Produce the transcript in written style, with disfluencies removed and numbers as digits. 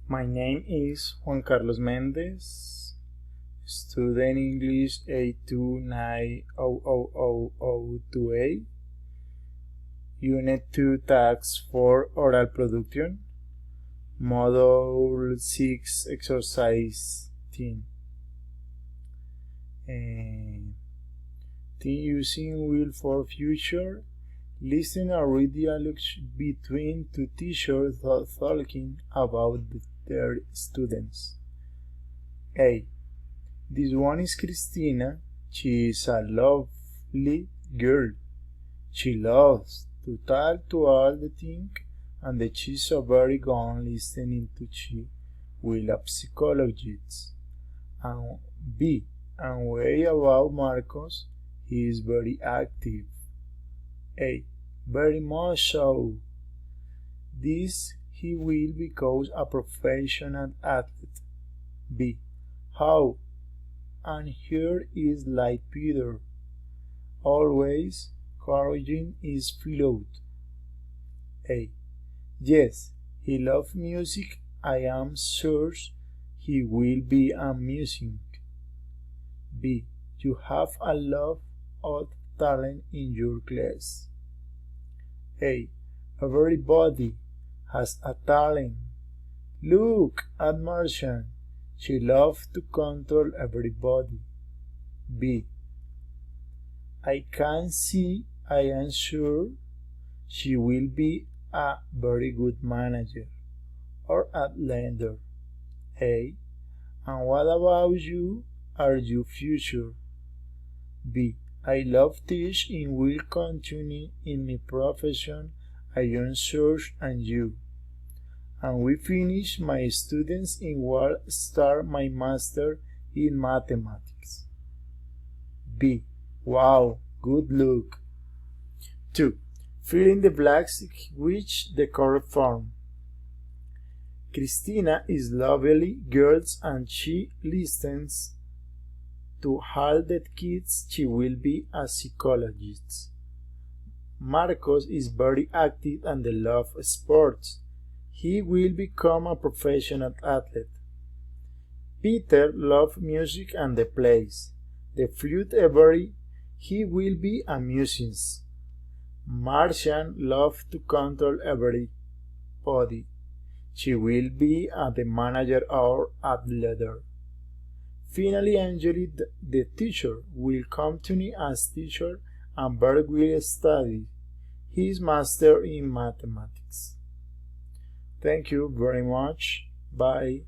My name is Juan Carlos Mendez, student English A290002A, Unit 2 Task 4 Oral Production, Module 6 Exercise 10. Teen using will for future. Listen and read dialogues between two teachers talking about their students. A. This one is Christina. She is a lovely girl. She loves to talk to all the things, and she's so very good listening to she will a psychologist. And B. And way about Marcos, he is very active. A. Very much so. This he will become a professional athlete. B. How? And here is like Peter, always encouraging his fellows. A. Yes, he loves music. I am sure he will be amusing. B. You have a lot of talent in your class. A. Everybody has a talent. Look at Martian. She loves to control everybody. B. I can see, I am sure, she will be a very good manager or a lender. A. And what about you? Are you future? B. I love teaching and will continue in my profession. I am sure and you. And we finish my students in will start my master in mathematics. B. Wow, good luck. 2. Fill in the blanks with the correct form. Christina is lovely girl and she listens to all the kids. She will be a psychologist. Marcos is very active and loves sports. He will become a professional athlete. Peter loves music and plays the flute every. He will be a musician. Martian loves to control everybody. She will be the manager or a leader. Finally, Angeli, the teacher, will continue as teacher and Bert will study his master in mathematics. Thank you very much. Bye.